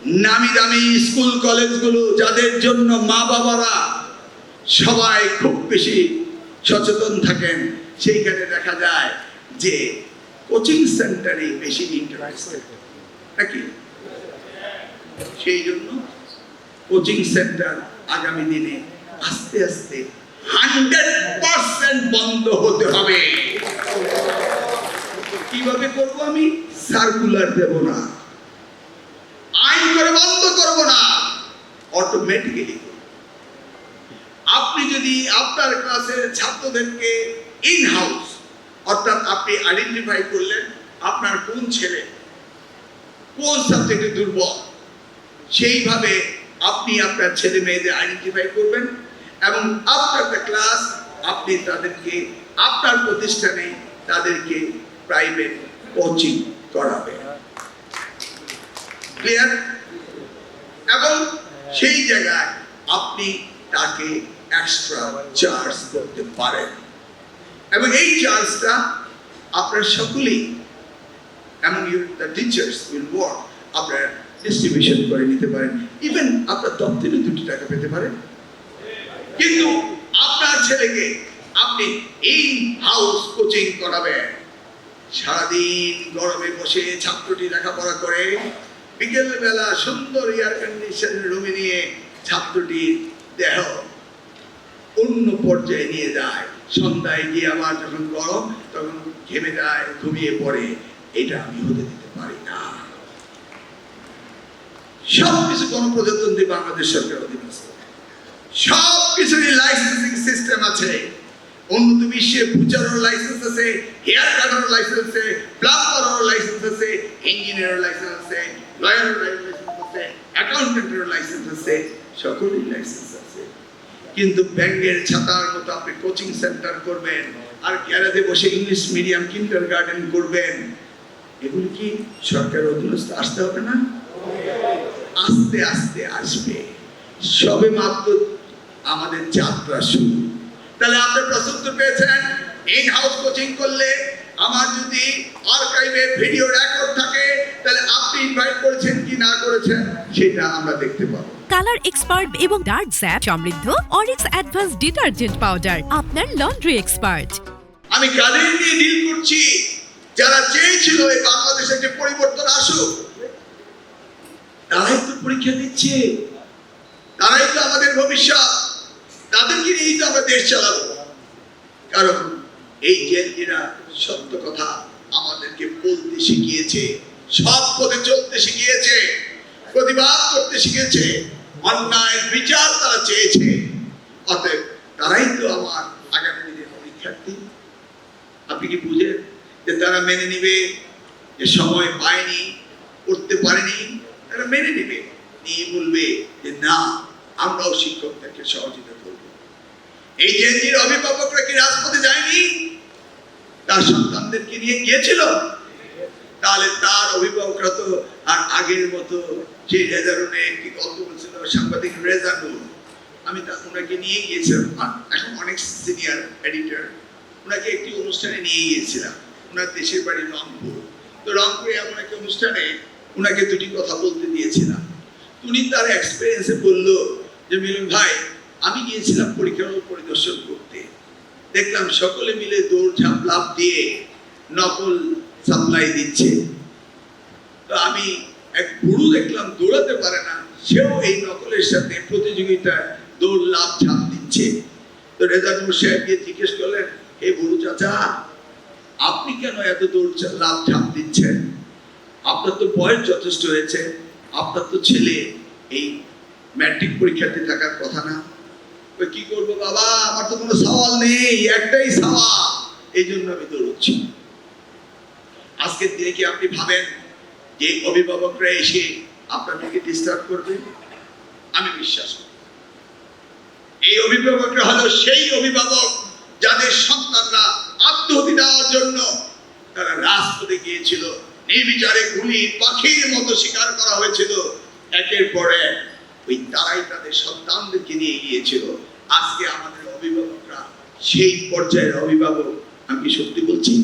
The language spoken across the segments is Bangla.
নামি দামি স্কুল কলেজগুলো যাদের জন্য মা বাবারা সবাই খুব বেশি সচেতন থাকেন, সেইখানে দেখা যায় যে কোচিং সেন্টারে বেশি ইন্টারেস্ট নাকি। সেই জন্য কোচিং সেন্টার আগামী দিনে আস্তে আস্তে 100% বন্ধ হতে হবে। কিভাবে করব? আমি সার্কুলার দেব না, আইন করে বন্ধ করব না, অটোমেটিক্যালি। আপনি যদি আপনার ক্লাসের ছাত্রদেরকে ইন হাউস, অর্থাৎ আপনি আইডেন্টিফাই করলেন আপনার কোন ছেলে কোন সাবজেক্টে দুর্বল, সেইভাবে আপনি আপনার ছেলে মেয়েদের আইডেন্টিফাই করবেন এবং আফটার দ্য ক্লাস আপনি তাদেরকে আপনার প্রতিষ্ঠানে তাদেরকে প্রাইভেট কোচিং করাবেন। ক্লিয়ার? এবং সেই জায়গায় আপনি তাকে এক্সট্রা চার্জ করতে পারেন এবং এই চার্জটা আপনার সকলেই এবং দ্য টিচার্স উইল ওয়ার্ক, আপনার ডিস্ট্রিবিউশন করে নিতে পারেন। ইভেন আপনার দপ্তরে 2 টাকা পেতে পারেন। কিন্তু আপনার ছেলেকে আপনি ইন হাউস কোচিং করাবেন। সারাদিন গরমে বসে ছাত্রটি লেখাপড়া করে, বিকেল বেলা সুন্দর এয়ার কন্ডিশন রুমে নিয়ে ছাত্রটির দেহ অন্য পর্যায়ে নিয়ে যায়। সন্ধ্যায় গিয়ে আবার যখন গরম তখন ঘেমে যায়, ঘুমিয়ে পড়ে। এটা আমি হতে দিতে পারি না। সবকিছু গণপ্রজাতন্ত্রী বাংলাদেশ সরকার অধীনস্থ, সবকিছুরই লাইসেন্সিং সিস্টেম আছে। উন্নত বিশ্বে বুচারের লাইসেন্স আছে, হেয়ার কাটারের লাইসেন্স আছে, প্লাম্বারের লাইসেন্স আছে, ইঞ্জিনিয়ারের লাইসেন্স আছে, লয়ারের লাইসেন্স আছে, অ্যাকাউন্টেন্টের লাইসেন্স আছে, সকলের লাইসেন্স আছে। কিন্তু ব্যাংকের ছাতার মতো আপনি কোচিং সেন্টার করবেন আর গ্যারেজে বসে ইংলিশ মিডিয়াম কিন্ডারগার্টেন করবেন, এগুলি কি সরকার অধীনস্থ আসতে হবে না? আস্তে আস্তে আসবে। সবে মাত্র আমাদের যাত্রা শুরু। তাহলে আপনি প্রস্তুত পেয়েছেন। ইন হাউস কোচিং করলে আমার যদি আর্কাইভে ভিডিও রেকর্ড থাকে তাহলে আপনি ইনভাইট করেছেন কি না করেছেন সেটা আমরা দেখতে পাবো। কালার এক্সপার্ট এবং ডার্ক স্যাপ সমৃদ্ধ অরিক্স অ্যাডভান্স ডিটারজেন্ট পাউডার, আপনার লন্ড্রি এক্সপার্ট। আমি কাদের নিয়ে ডিল করছি? যারা চেয়েছিল এই বাংলাদেশে যে পরিবর্তন আসুক, তারাই তো পরীক্ষা দিচ্ছে, তারাই তো আমাদের ভবিষ্যৎ, তাদেরকে নিয়েই তো আমরা দেশ চালাবো। কারণ এই জেলজিরা সত্য কথা আমাদেরকে বলতে শিখিয়েছে, সৎ পথে চলতে শিখিয়েছে, প্রতিবাদ করতে শিখেছে, অন্যায় বিচার তারা চেয়েছে। অতএব তারাই তো আমার আগামী দিনের পরীক্ষার্থী। আপনি কি বুঝেন যে তারা মেনে নিবে যে সময় পায়নি, করতে পারেনি? তারা মেনে নিবে, নিয়ে বলবে যে না, আমরাও শিক্ষকদেরকে সহযোগিতা করব। এই জেনজির অভিভাবকরা কি রাজপথে যায়নি? তার সন্তানদেরকে নিয়ে গিয়েছিল। তাহলে তার অভিভাবকরা তো আর আগের মতো যে রেজারুনে একটি গল্প বলছিল সাংবাদিক রেজানুর, আমি ওনাকে নিয়ে গিয়েছিলাম, এখন অনেক সিনিয়র এডিটর, ওনাকে একটি অনুষ্ঠানে নিয়ে গিয়েছিলাম। ওনার দেশের বাড়ি রংপুর। তো রংপুরে এমন একটি অনুষ্ঠানে ওনাকে 2টি কথা বলতে দিয়েছিলাম। উনি তার এক্সপিরিয়েন্সে বলল যে মিলন ভাই, আমি গিয়েছিলাম পরীক্ষা পরিদর্শন করতে, দেখলাম সকলে মিলে দৌড় ঝাঁপ লাফ দিয়ে নকল সাপ্লাই দিচ্ছে। তো আমি এক বুড়ো দেখলাম দৌড়াতে পারে না, সেও এই নকলের সাথে প্রতিযোগিতায় দৌড় লাফ ঝাঁপ দিচ্ছে। তো রেজানুর সাহেবকে জিজ্ঞেস করলেন, এই বুড়ো চাচা, আপনি কেন এত দৌড় লাফ ঝাঁপ দিচ্ছেন? আপনার তো বয়স যথেষ্ট হয়েছে, আপনার তো ছেলে এই ম্যাট্রিক পরীক্ষাতে থাকার কথা না? কি করবো বাবা, আমার তো কোনো সওয়াল নেই, একটাই সওয়াল, এই জন্য আমি দৌড়চ্ছি। আজকের দিনে কি আপনি ভাবেন যে অভিভাবকরা এসে আপনাদেরকে ডিস্টার্ব করবে? আমি বিশ্বাস করি এই অভিভাবকরা হলো সেই অভিভাবক যাদের সন্তানরা আত্মহত্যা দেওয়ার জন্য তারা রাজপথে গিয়েছিল, নির্বিচারে গুলি পাখির মতো শিকার করা হয়েছিল একের পর এক। ওই তারাই তাদের সন্তানদেরকে নিয়ে গিয়েছিল। আজকে আমাদের অভিভাবকরা সেই পর্যায়ের অভিভাবক। আমি কি সত্যি বলছি?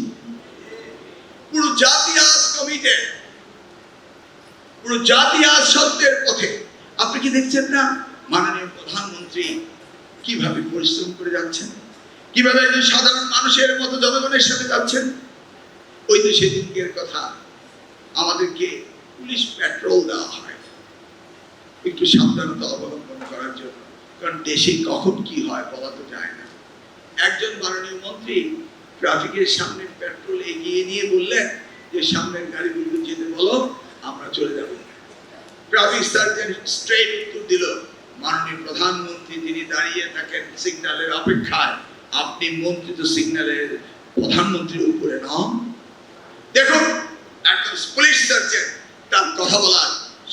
পুরো জাতি আজ কমিটেড পুরো জাতি আজ সত্যের পথে। আপনি কি দেখছেন না মাননীয় প্রধানমন্ত্রী কিভাবে পরিশ্রম করে যাচ্ছেন, কিভাবে একজন সাধারণ মানুষের মতো জনগণের সাথে যাচ্ছেন। ওই তো সেদিনকের কথা, আমাদেরকে পুলিশ পেট্রোল দেওয়া হয় একটু সাবধানতা অবলম্বন করার জন্য, কারণ দেশে কখন কি হয় বলা তো যায় না। একজন মাননীয় মন্ত্রী ট্রাফিকের সামনে পেট্রোল এগিয়ে নিয়ে বললেন যে সামনের গাড়িগুলো যেতে বলো, আমরা চলে যাব। ট্রাফিক সার্জেন্ট স্ট্রেট উত্তর দিল, মাননীয় প্রধানমন্ত্রী তিনি দাঁড়িয়ে থাকেন সিগন্যালের অপেক্ষায়, আপনি মন্ত্রী তো সিগন্যালের প্রধানমন্ত্রীর উপরে নন। দেখুন একজন পুলিশ সার্জেন্ট তার কথা বলার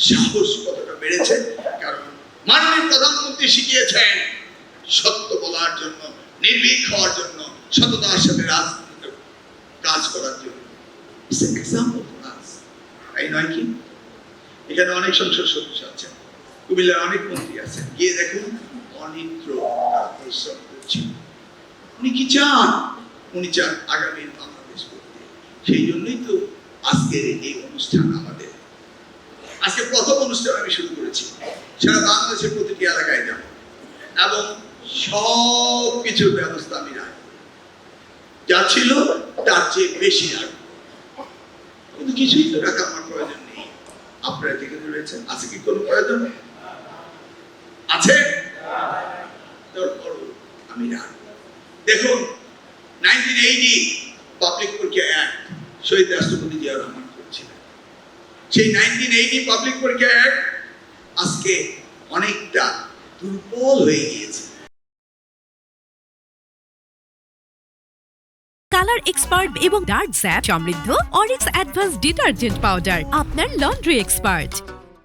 সাহস কতটা বেড়েছে, কারণ মাননীয় প্রধানমন্ত্রী শিখিয়েছেন সত্য বলার জন্য, নির্ভীক হওয়ার জন্য, সততার সাথে রাজনীতি কাজ করার জন্য। তাই নয় কি? এখানে অনেক সংসদ সদস্য আছেন, কুমিল্লার অনেক মন্ত্রী আছেন, গিয়ে দেখুন অনিদ্র পরিশ্রম করছেন। উনি কি চান? উনি চান আগামী বাংলাদেশ করতে। সেই জন্যই তো আজকের এই অনুষ্ঠান আমাদের। আজকে প্রথম অনুষ্ঠান আমি শুরু করেছি, সারা বাংলাদেশের প্রতিটি এলাকায় যাব এবং সব কিছুর ব্যবস্থা আমি রাখব, যা ছিল তার চেয়ে বেশি রাখব। কিন্তু কিছুই তো রাখা আমার প্রয়োজন নেই। আপনারা যেখানে রয়েছেন, আছে কি কোনো প্রয়োজন? আছে? তারপরও আমি রাখব। দেখুন 1980 পাবলিক পরীক্ষা অ্যাক্ট শহীদ রাষ্ট্রপতি জিয়া রহমান করেছিলেন। সেই 1980 পাবলিক পরীক্ষা অ্যাক্ট আজকে অনেকটা দুর্বল হয়ে গিয়েছে। কালার এক্সপার্ট এবং ডার্ক স্যাপ সমৃদ্ধ অরিক্স অ্যাডভান্স ডিটারজেন্ট পাউডার আপনার লন্ড্রি এক্সপার্ট।